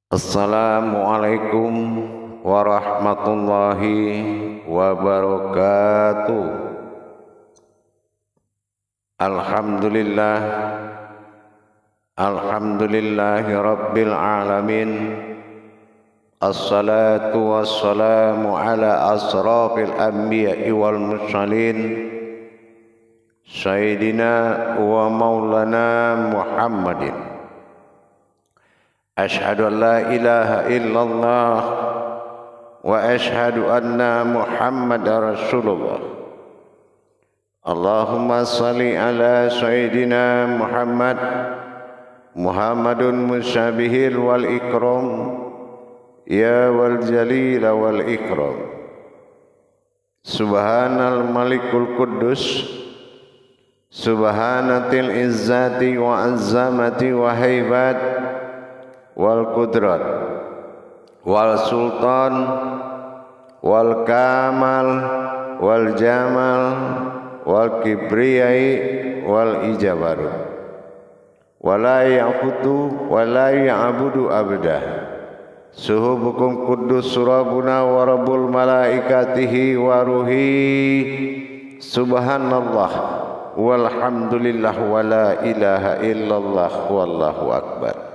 Assalamualaikum warahmatullahi wabarakatuh. Alhamdulillah, alhamdulillahi rabbil alamin. Assalatu wassalamu ala asrafil anbiya'i wal mursalin, Sayyidina wa maulana Muhammadin. Ashhadu an la ilaha illallah wa ashhadu anna Muhammadar Rasulullah. Allahumma salli ala Sayyidina Muhammad, Muhammadun musyabihil wal ikram, ya wal jalil wal ikram. Subhanal malikul quddus, subhanatil izzati wa azzamati wa haibat, wal qudrat wal sultan wal kamal wal jamal wal kibriyai wal ijabarut, wala ya'budu wala ya'budu abdah. Suhubukum quddus surabuna wa rabbul malaikatihi wa ruhi. Subhanallah walhamdulillah wa la ilaha illallah wallahu akbar.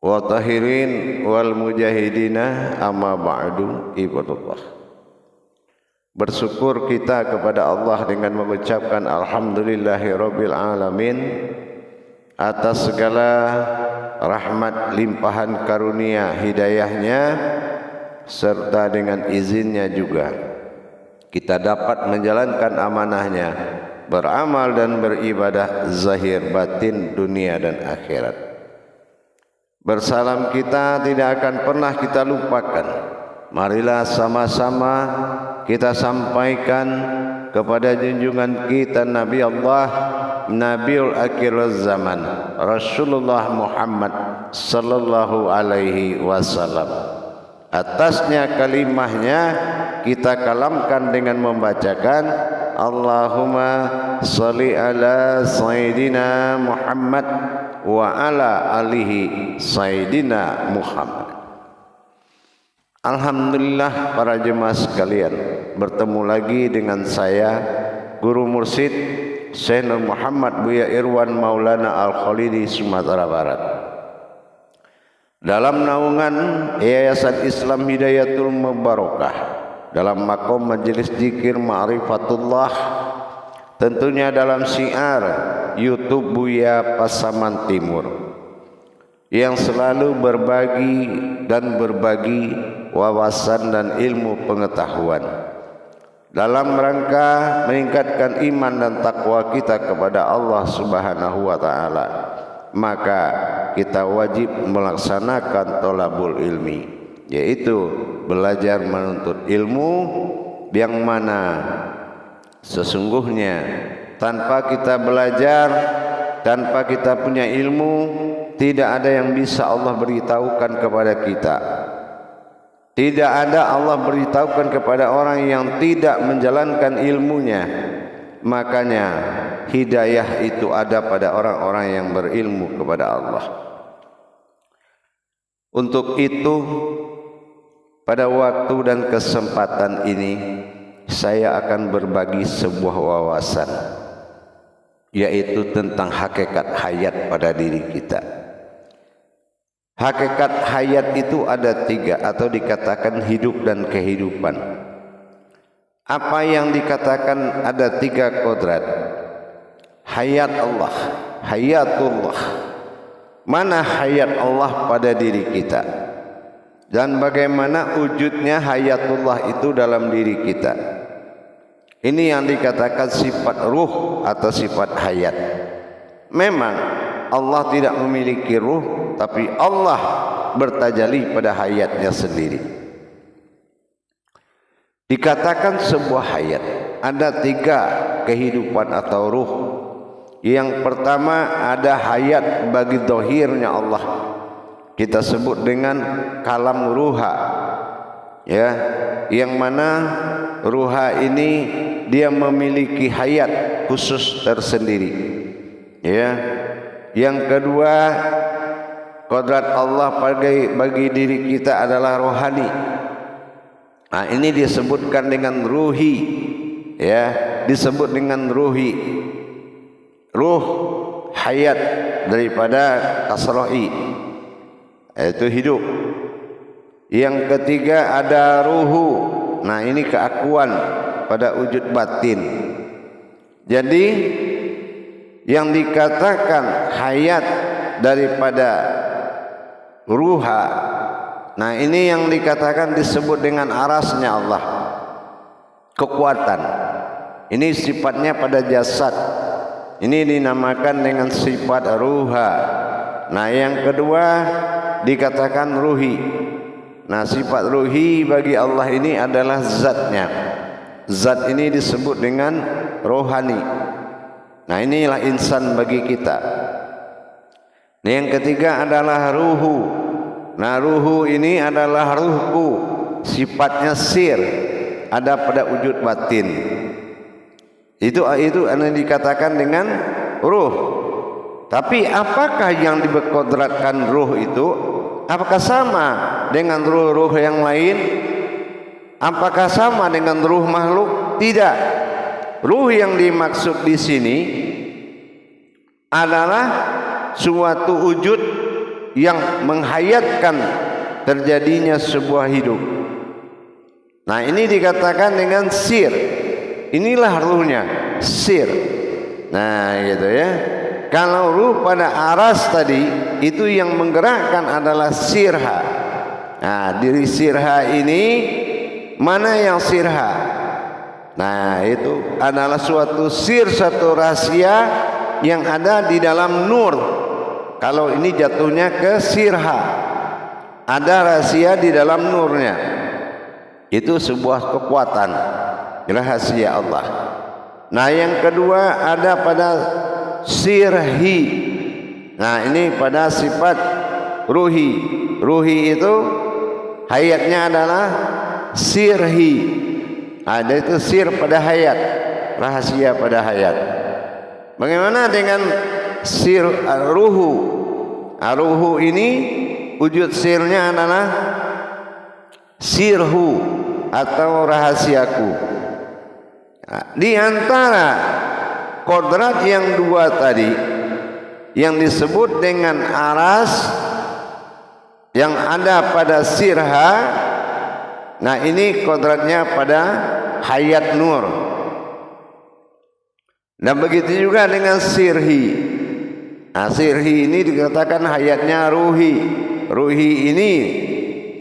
Wa tahirin wal mujahidina amma ba'du ibadallah. Bersyukur kita kepada Allah dengan mengucapkan alhamdulillahi rabbil alamin atas segala rahmat limpahan karunia hidayahnya, serta dengan izinnya juga kita dapat menjalankan amanahnya, beramal dan beribadah zahir batin dunia dan akhirat. Bersalam kita tidak akan pernah kita lupakan. Marilah sama-sama kita sampaikan kepada junjungan kita Nabi Allah, Nabiul Akhir Zaman, Rasulullah Muhammad sallallahu alaihi wasallam. Atasnya kalimahnya kita kalamkan dengan membacakan Allahumma sholli ala Sayyidina Muhammad wa ala alihi Sayyidina Muhammad. Alhamdulillah para jemaah sekalian, bertemu lagi dengan saya Guru Mursyid Syekh Nur Muhammad Buya Irwan Maulana Al-Khalidi Sumatera Barat, dalam naungan Yayasan Islam Hidayatul Mubarakah, dalam makom majelis zikir Ma'rifatullah, tentunya dalam syiar YouTube Buya Pasaman Timur, yang selalu berbagi dan berbagi wawasan dan ilmu pengetahuan dalam rangka meningkatkan iman dan takwa kita kepada Allah Subhanahu wa taala. Maka kita wajib melaksanakan thalabul ilmi, yaitu belajar menuntut ilmu, yang mana sesungguhnya tanpa kita belajar, tanpa kita punya ilmu, tidak ada yang bisa Allah beritahukan kepada kita. Tidak ada Allah beritahukan kepada orang yang tidak menjalankan ilmunya. Makanya hidayah itu ada pada orang-orang yang berilmu kepada Allah. Untuk itu, pada waktu dan kesempatan ini saya akan berbagi sebuah wawasan, yaitu tentang hakikat hayat pada diri kita. Hakikat hayat itu ada tiga, atau dikatakan hidup dan kehidupan. Apa yang dikatakan ada tiga kodrat? Hayat Allah, hayatullah. Mana hayat Allah pada diri kita? Dan bagaimana wujudnya hayatullah itu dalam diri kita? Ini yang dikatakan sifat ruh atau sifat hayat. Memang Allah tidak memiliki ruh, tapi Allah bertajalli pada hayatnya sendiri. Dikatakan sebuah hayat, ada tiga kehidupan atau ruh. Yang pertama ada hayat bagi zahirnya Allah, kita sebut dengan kalam ruha, ya, yang mana ruha ini dia memiliki hayat khusus tersendiri, ya. Yang kedua kodrat Allah bagi diri kita adalah rohani. Nah, ini disebutkan dengan ruhi, ya, disebut dengan ruhi. Ruh hayat daripada kasrohi, yaitu hidup. Yang ketiga ada ruhu. Nah, ini keakuan pada wujud batin. Jadi yang dikatakan hayat daripada ruha, nah ini yang dikatakan disebut dengan arasnya Allah, kekuatan. Ini sifatnya pada jasad, ini dinamakan dengan sifat ruha. Nah, yang kedua dikatakan ruhi. Nah, sifat ruhi bagi Allah ini adalah zatnya. Zat ini disebut dengan rohani. Nah, inilah insan bagi kita. Nah, yang ketiga adalah ruhu. Nah, ruhu ini adalah ruhku, sifatnya sir, ada pada wujud batin. Itu yang dikatakan dengan ruh. Tapi apakah yang diberkodratkan ruh itu? Apakah sama dengan ruh-ruh yang lain? Apakah sama dengan ruh makhluk? Tidak. Ruh yang dimaksud di sini adalah suatu wujud yang menghayatkan terjadinya sebuah hidup. Nah, ini dikatakan dengan sir. Inilah ruhnya, sir. Nah, gitu ya. Kalau ruh pada aras tadi itu yang menggerakkan adalah sirha. Nah, diri sirha ini mana yang sirha? Nah, itu adalah suatu sir, satu rahasia yang ada di dalam nur. Kalau ini jatuhnya ke sirha, ada rahasia di dalam nurnya. Itu sebuah kekuatan, rahasia Allah. Nah, yang kedua ada pada sirhi. Nah, ini pada sifat ruhi. Ruhi itu hayatnya adalah sirhi. Ada itu sir pada hayat, rahasia pada hayat. Bagaimana dengan sir ruhu? Ruhu ini wujud sirnya adalah sirhu atau rahasiaku. Nah, di antara kodrat yang dua tadi yang disebut dengan aras yang ada pada sirha, nah ini kodratnya pada hayat nur. Dan begitu juga dengan sirhi. Nah, sirhi ini dikatakan hayatnya ruhi. Ruhi ini,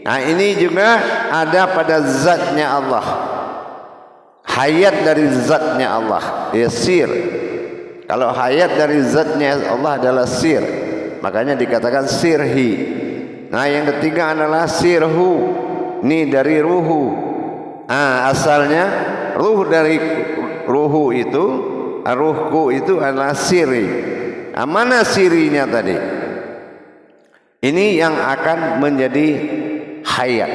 nah ini juga ada pada zatnya Allah, hayat dari zatnya Allah, ya sir. Kalau hayat dari zatnya Allah adalah sir, makanya dikatakan sirhi. Nah, yang ketiga adalah sirhu, ini dari ruhu. Nah, asalnya ruh dari ruhu itu, ruhku itu adalah siri. Nah, mana sirinya tadi? Ini yang akan menjadi hayat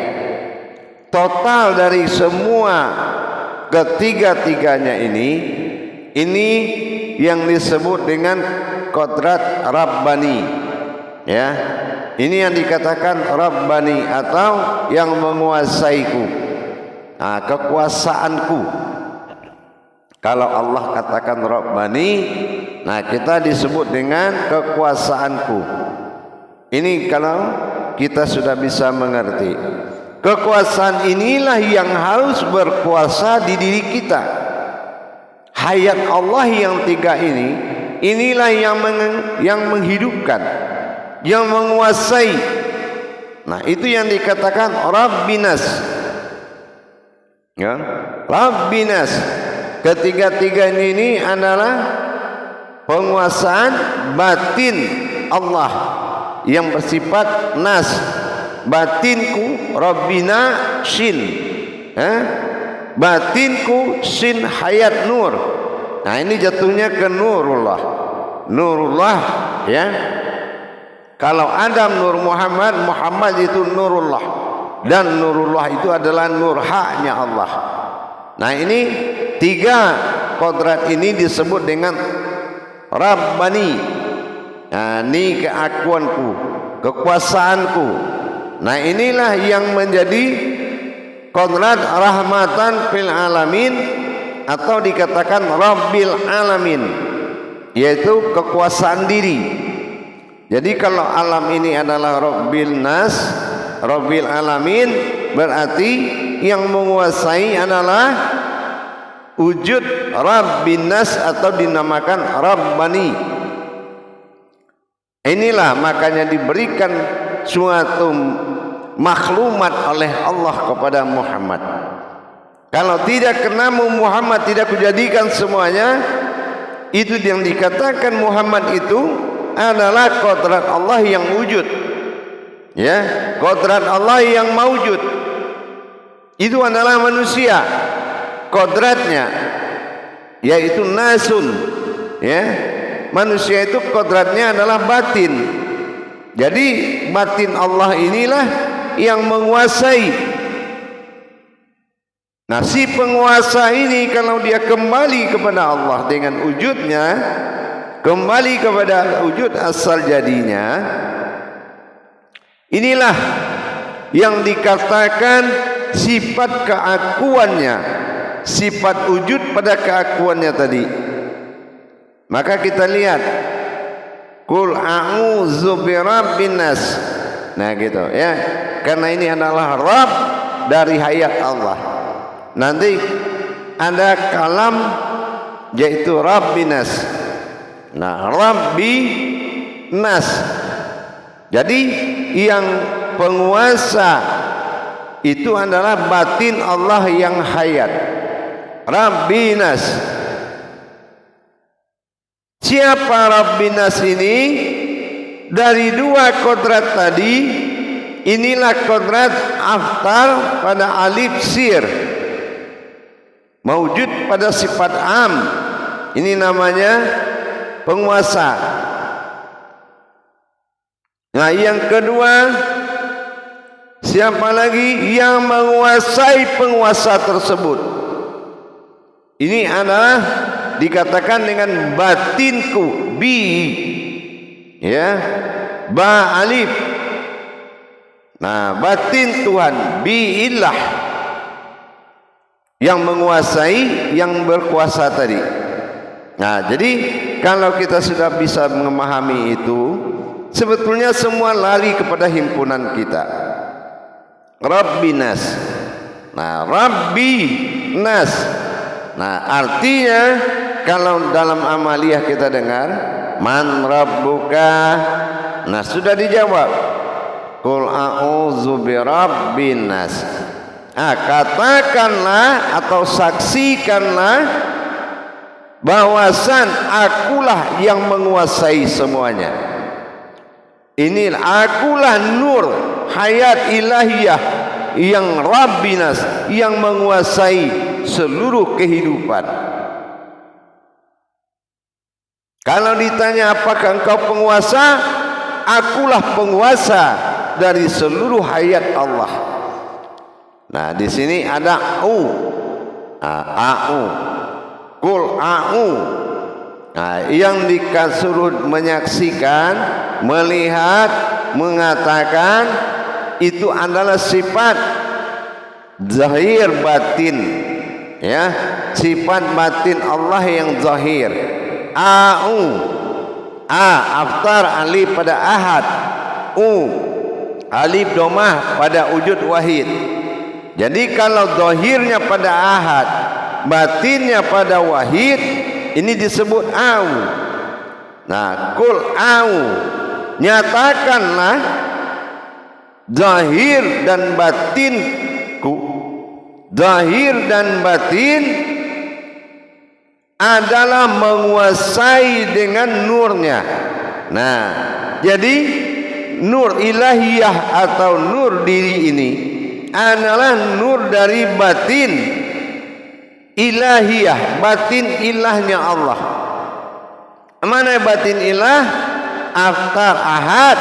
total dari semua ketiga-tiganya ini yang disebut dengan kodrat Rabbani, ya. Ini yang dikatakan Rabbani atau yang menguasaiku, nah, kekuasaanku. Kalau Allah katakan Rabbani, nah kita disebut dengan kekuasaanku. Ini kalau kita sudah bisa mengerti. Kekuasaan inilah yang harus berkuasa di diri kita. Hayat Allah yang tiga ini, inilah yang menghidupkan, yang menguasai. Nah, itu yang dikatakan Rabbinas, ya, Rabbinas. Ketiga-tiga ini adalah penguasaan batin Allah yang bersifat nas. Batinku Rabbina shin, batinku shin hayat nur. Nah, ini jatuhnya ke nurullah. Nurullah, ya. Kalau Adam nur Muhammad, Muhammad itu nurullah, dan nurullah itu adalah nur haknya Allah. Nah, ini tiga kodrat ini disebut dengan Rabbani. Nah, ini keakuanku. kekuasaanku. Nah inilah yang menjadi qadrat rahmatan fil alamin, atau dikatakan Rabbil alamin, yaitu kekuasaan diri. Jadi kalau alam ini adalah Rabbil nas, Rabbil alamin, berarti yang menguasai adalah wujud Rabbin nas, atau dinamakan Rabbani. Inilah makanya diberikan suatu maklumat oleh Allah kepada Muhammad. Kalau tidak kenamu Muhammad, tidak kujadikan semuanya, itu yang dikatakan Muhammad itu adalah qadrat Allah yang wujud. Ya, qadrat Allah yang maujud. Itu adalah manusia. Qadratnya yaitu nasun. Ya, manusia itu qadratnya adalah batin. Jadi batin Allah inilah yang menguasai. Nah si penguasa ini kalau dia kembali kepada Allah dengan wujudnya, kembali kepada wujud asal jadinya, inilah yang dikatakan sifat keakuannya, sifat wujud pada keakuannya tadi. Maka kita lihat, Qul a'udzu birabbin nas. Nah gitu ya, karena ini adalah Rabb dari hayat Allah. Nanti ada kalam yaitu Rabbinas. Nah, Rabbi nas. Jadi yang penguasa itu adalah batin Allah yang hayat. Rabbinas. Siapa Rabbinas ini? Dari dua kodrat tadi, inilah kodrat aftar pada alif sir, maujud pada sifat am. Ini namanya penguasa. Nah yang kedua, siapa lagi yang menguasai penguasa tersebut? Ini adalah dikatakan dengan batinku, bi, ya, ba alif. Nah batin Tuhan, bi ilah, yang menguasai, yang berkuasa tadi. Nah jadi kalau kita sudah bisa memahami itu, sebetulnya semua lari kepada himpunan kita, Rabbinas. Nah Rabbi nas. Nah artinya kalau dalam amaliyah kita dengar man rabbuka, nah sudah dijawab Qul a'udzu birabbin nas. Katakanlah atau saksikanlah bahwasan akulah yang menguasai semuanya. Ini akulah nur hayat ilahiyah yang Rabbinas, yang menguasai seluruh kehidupan. Kalau ditanya apakah engkau penguasa, akulah penguasa dari seluruh hayat Allah. Nah di sini ada au, Qul au. Nah yang disuruh menyaksikan, melihat, mengatakan itu adalah sifat zahir batin, ya, sifat batin Allah yang zahir. Au, aftar alif pada ahad, alif domah pada wujud wahid. Jadi kalau zahirnya pada ahad, batinnya pada wahid, ini disebut au. Nah, Qul au, nyatakanlah zahir dan batinku, zahir dan batin adalah menguasai dengan nurnya. Nah, jadi nur ilahiyah atau nur diri ini adalah nur dari batin ilahiyah, batin ilahnya Allah. Mana batin ilah? Aftar ahad,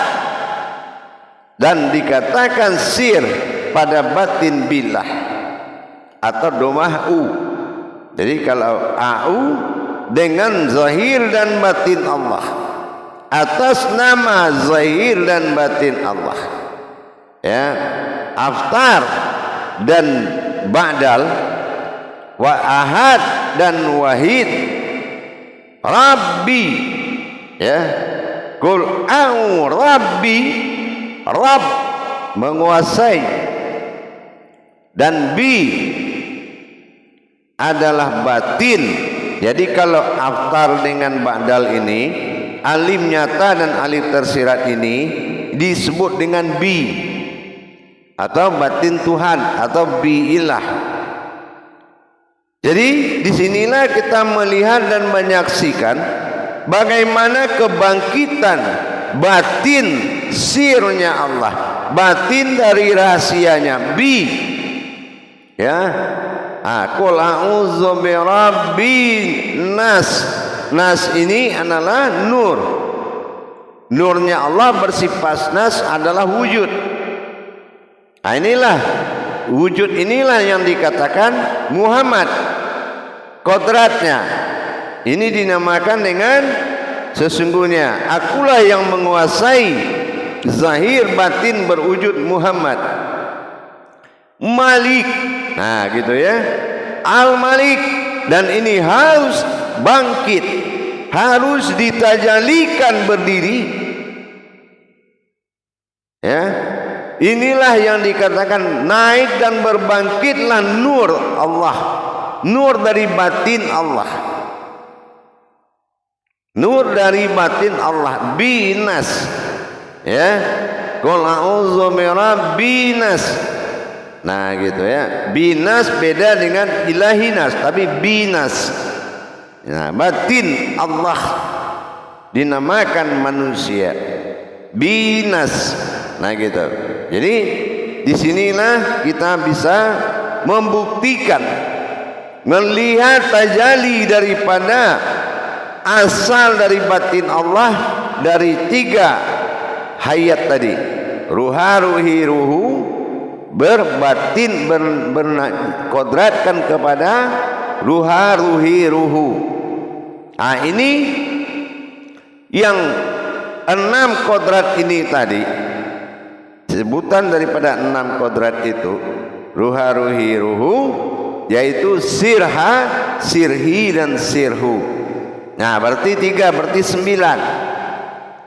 dan dikatakan sir pada batin billah atau domah u. Jadi kalau au dengan zahir dan batin Allah, atas nama zahir dan batin Allah. Ya, aftar dan ba'dal, wa ahad dan wahid, rabbi, ya, qul a'u rabbi, rabb menguasai, dan bi adalah batin. Jadi kalau aftar dengan ba'dal ini, alim nyata dan alif tersirat ini disebut dengan bi atau batin Tuhan atau bi ilah. Jadi disinilah kita melihat dan menyaksikan bagaimana kebangkitan batin sirnya Allah, batin dari rahasianya bi, ya. Qul a'udzu birabbin nas. Nas ini adalah nur. Nurnya Allah bersifat nas adalah wujud. Nah, inilah wujud, inilah yang dikatakan Muhammad. Kodratnya ini dinamakan dengan sesungguhnya akulah yang menguasai zahir batin berwujud Muhammad. Malik, nah gitu ya, Al-Malik, dan ini harus bangkit, harus ditajalikan berdiri, ya. Inilah yang dikatakan naik dan berbangkitlah nur Allah, nur dari batin Allah, nur dari batin Allah, binas, ya. Qul a'udzu birabbinas. Nah gitu ya, binas beda dengan ilahinas, tapi binas. Nah, batin Allah dinamakan manusia, binas. Nah gitu. Jadi disinilah kita bisa membuktikan, melihat tajalli daripada asal dari batin Allah dari tiga hayat tadi, ruha, ruhi, ruhu, berbatin, berkodratkan kepada ruha, ruhi, ruhu. Nah ini yang 6 kodrat ini tadi, sebutan daripada 6 kodrat itu, ruha, ruhi, ruhu, yaitu sirha, sirhi, dan sirhu. Nah berarti 3, berarti 9.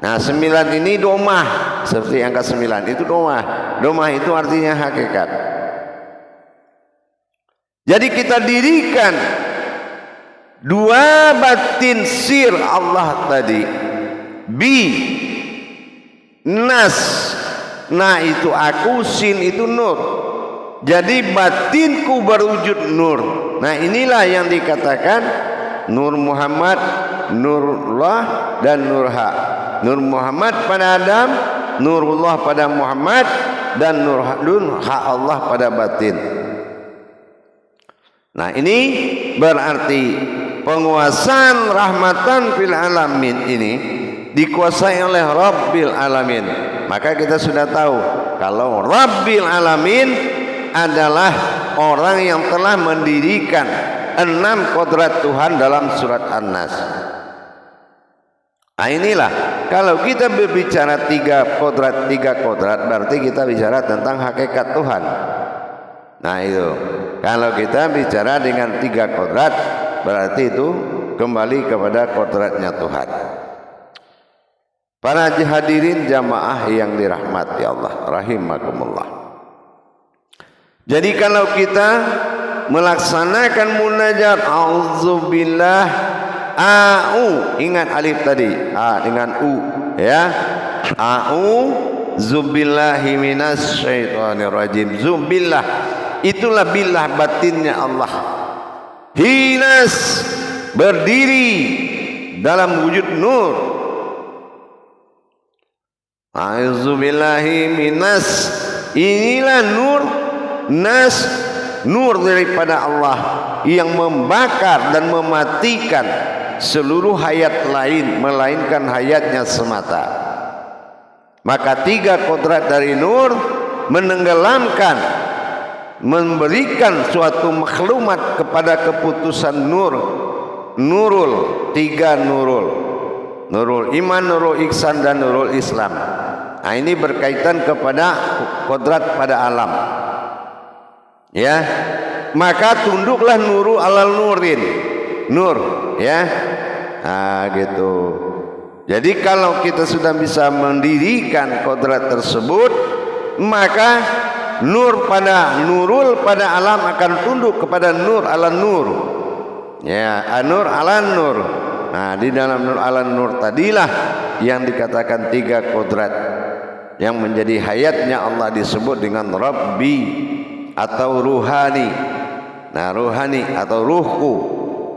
Nah 9 ini domah, seperti angka 9 itu domah. Domah itu artinya hakikat. Jadi kita dirikan 2 batin sir Allah tadi, bi, nas, na itu aku, sin itu nur. Jadi batinku berwujud nur. Nah inilah yang dikatakan Nur Muhammad, Nurullah, dan Nurha. Nur Muhammad pada Adam, Nurullah pada Muhammad, dan Nurha Allah pada batin. Nah ini berarti penguasaan rahmatan fil alamin ini dikuasai oleh Rabbil Alamin. Maka kita sudah tahu kalau Rabbil Alamin adalah orang yang telah mendirikan 6 kodrat Tuhan dalam surat An-Nas. Nah inilah, kalau kita berbicara 3 kodrat berarti kita bicara tentang hakikat Tuhan. Nah itu, kalau kita bicara dengan 3 kodrat berarti itu kembali kepada kodratnya Tuhan. Para hadirin jamaah yang dirahmati Allah rahimakumullah. Jadi kalau kita melaksanakan munajat auzubillah, au, ingat alif tadi, a dengan u, ya, auzubillahi minasyaitonirrajim. Zubillah itulah billah batinnya Allah. Hinas berdiri dalam wujud nur. Auzubillahi minas, inilah nur, nas, nur daripada Allah yang membakar dan mematikan seluruh hayat lain melainkan hayatnya semata. Maka 3 kodrat dari nur menenggelamkan, memberikan suatu maklumat kepada keputusan nur, nurul, 3 nurul. Nurul iman, nurul ihsan, dan nurul Islam. Nah, ini berkaitan kepada kodrat pada alam. Ya, maka tunduklah nuru alal nurin. Nur, ya. Nah, gitu. Jadi kalau kita sudah bisa mendirikan kodrat tersebut, maka nurul pada alam akan tunduk kepada nur ala nur. Ya, nur ala nur. Nah, di dalam nur ala nur tadilah yang dikatakan 3 kodrat yang menjadi hayatnya Allah disebut dengan Rabbi atau ruhani. Nah, ruhani atau ruhku.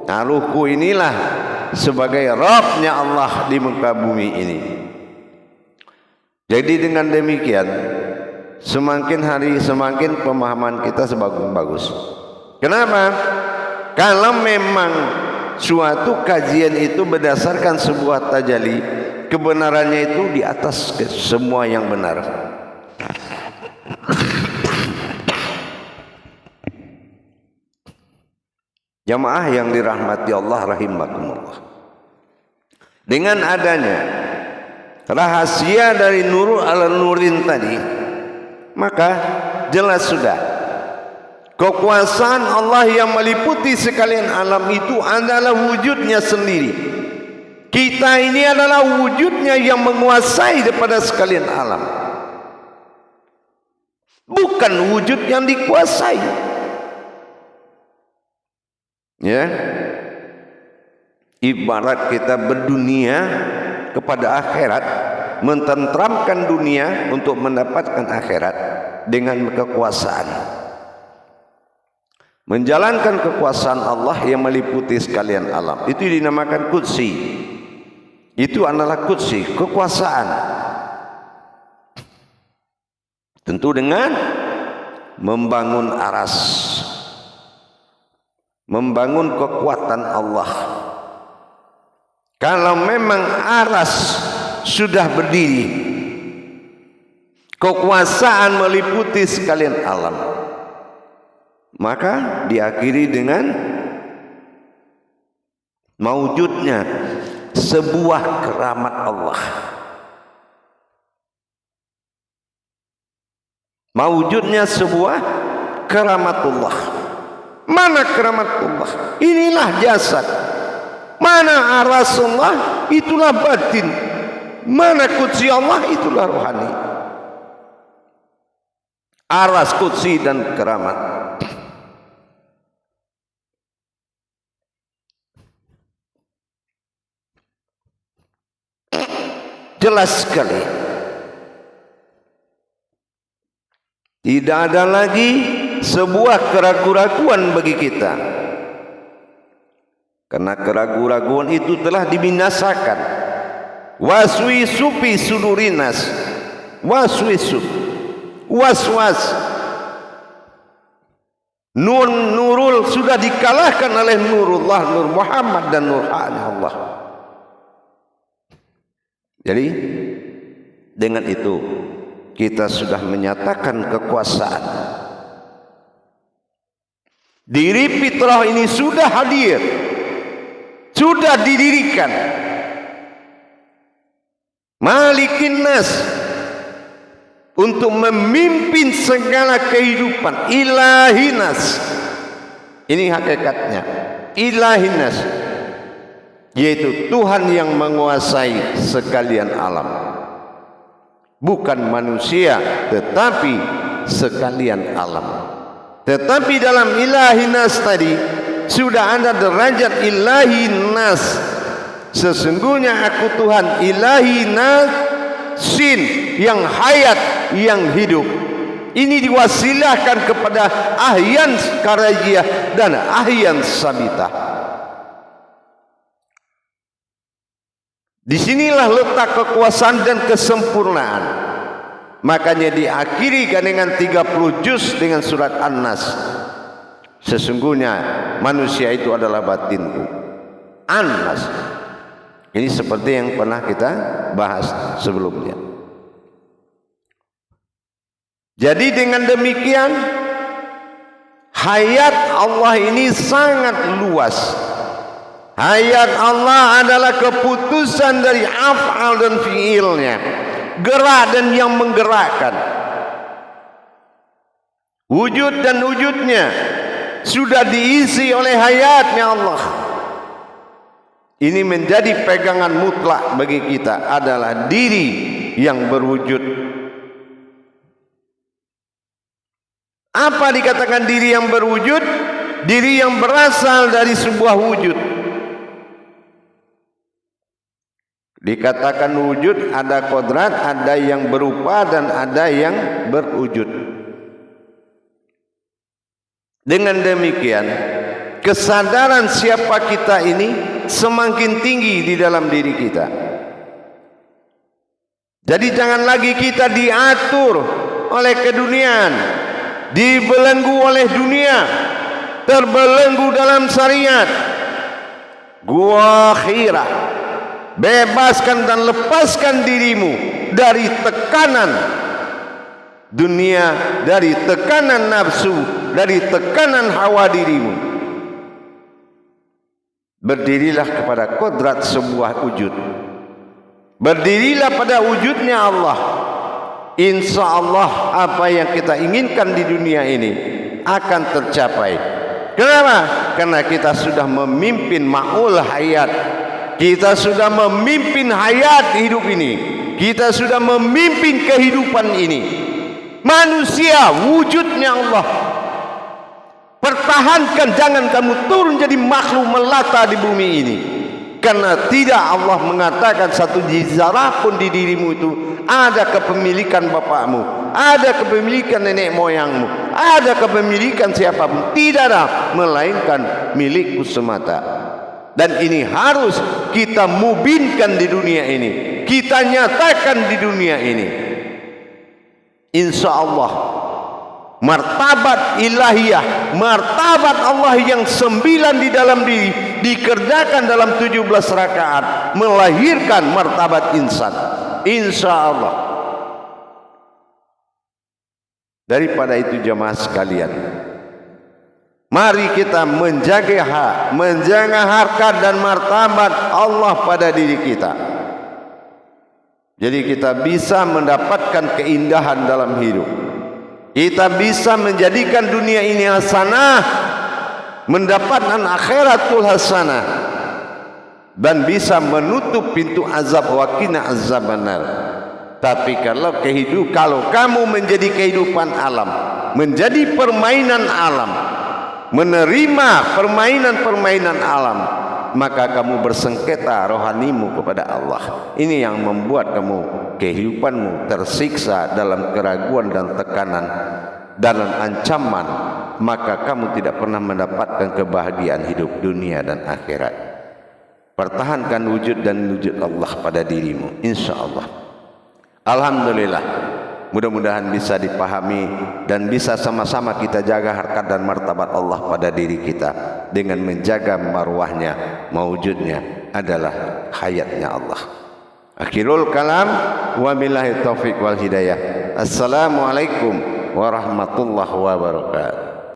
Nah, ruhku inilah sebagai Rabbnya Allah di muka bumi ini. Jadi dengan demikian semakin hari semakin pemahaman kita semakin bagus. Kenapa? Kalau memang suatu kajian itu berdasarkan sebuah tajalli, kebenarannya itu di atas semua yang benar. Jamaah yang dirahmati Allah rahimakumullah. Dengan adanya rahasia dari nurul ala nurin tadi, maka jelas sudah kekuasaan Allah yang meliputi sekalian alam itu adalah wujudnya sendiri. Kita ini adalah wujudnya yang menguasai daripada sekalian alam, bukan wujud yang dikuasai. Ya, ibarat kita berdunia kepada akhirat, mententramkan dunia untuk mendapatkan akhirat dengan kekuasaan, menjalankan kekuasaan Allah yang meliputi sekalian alam. Itu dinamakan qudsi. Itu adalah qudsi, kekuasaan. Tentu dengan membangun aras, membangun kekuatan Allah. Kalau memang aras sudah berdiri, kekuasaan meliputi sekalian alam, maka diakhiri dengan mewujudnya sebuah keramat Allah. Mewujudnya sebuah keramatullah. Mana keramatullah? Inilah jasad. Mana arasullah? Itulah batin. Mana qudsi Allah? Itulah rohani. Aras, qudsi, dan keramat. Jelas sekali. Tidak ada lagi sebuah keraguan-raguan bagi kita, karena keraguan-raguan itu telah dibinasakan. Waswisu fi sudurinas, waswisu, waswas, nurul sudah dikalahkan oleh nurullah, nur Muhammad, dan nur Allah. Jadi dengan itu kita sudah menyatakan kekuasaan. Diri fitrah ini sudah hadir, sudah didirikan. Malikin nas, untuk memimpin segala kehidupan. Ilahinas, ini hakikatnya. Ilahinas, yaitu Tuhan yang menguasai sekalian alam, bukan manusia tetapi sekalian alam. Tetapi dalam ilahinas tadi sudah ada derajat ilahinas. Sesungguhnya aku Tuhan ilahinasin, yang hayat, yang hidup. Ini diwasilahkan kepada ahyan karajiyah dan ahyan sabitah. Disinilah letak kekuasaan dan kesempurnaan. Makanya diakhiri dengan 30 juz dengan surat An-Nas. Sesungguhnya manusia itu adalah batinku. An-Nas. Ini seperti yang pernah kita bahas sebelumnya. Jadi dengan demikian, hayat Allah ini sangat luas. Hayat Allah adalah keputusan dari af'al dan fi'ilnya, gerak dan yang menggerakkan. Wujud dan wujudnya sudah diisi oleh hayatnya Allah. Ini menjadi pegangan mutlak bagi kita, adalah diri yang berwujud. Apa dikatakan diri yang berwujud? Diri yang berasal dari sebuah wujud. Dikatakan wujud, ada kodrat, ada yang berupa dan ada yang berwujud. Dengan demikian, kesadaran siapa kita ini semakin tinggi di dalam diri kita. Jadi jangan lagi kita diatur oleh keduniaan, dibelenggu oleh dunia, terbelenggu dalam syariat. Gua khirah, bebaskan dan lepaskan dirimu dari tekanan dunia, dari tekanan nafsu, dari tekanan hawa dirimu. Berdirilah kepada kodrat sebuah wujud. Berdirilah pada wujudnya Allah. Insya Allah apa yang kita inginkan di dunia ini akan tercapai. Kenapa? Karena kita sudah memimpin ma'ul hayat. Kita sudah memimpin hayat hidup ini. Kita sudah memimpin kehidupan ini. Manusia wujudnya Allah. Pertahankan, jangan kamu turun jadi makhluk melata di bumi ini. Karena tidak Allah mengatakan satu zarah pun di dirimu itu ada kepemilikan bapakmu, ada kepemilikan nenek moyangmu, ada kepemilikan siapapun. Tidak ada, melainkan milikku semata. Dan ini harus kita mubinkan di dunia ini, kita nyatakan di dunia ini. Insya Allah martabat ilahiyah, martabat Allah yang 9 di dalam diri dikerjakan dalam 17 rakaat, melahirkan martabat insan. Insya Allah. Daripada itu jemaah sekalian, mari kita menjaga harkat dan martabat Allah pada diri kita. Jadi kita bisa mendapatkan keindahan dalam hidup. Kita bisa menjadikan dunia ini hasanah, mendapatkan akhiratul hasanah, dan bisa menutup pintu azab wa qina azabannar. Tapi kalau kamu menjadi kehidupan alam, menjadi permainan alam, menerima permainan-permainan alam, maka kamu bersengketa rohanimu kepada Allah. Ini yang membuat kamu kehidupanmu tersiksa dalam keraguan dan tekanan, dalam ancaman. Maka kamu tidak pernah mendapatkan kebahagiaan hidup dunia dan akhirat. Pertahankan wujud dan wujud Allah pada dirimu, insya Allah. Alhamdulillah, mudah-mudahan bisa dipahami dan bisa sama-sama kita jaga harkat dan martabat Allah pada diri kita dengan menjaga marwahnya, mawujudnya adalah hayatnya Allah. Akhirul kalam, wabillahi taufiq wal hidayah. Assalamualaikum warahmatullahi wabarakatuh.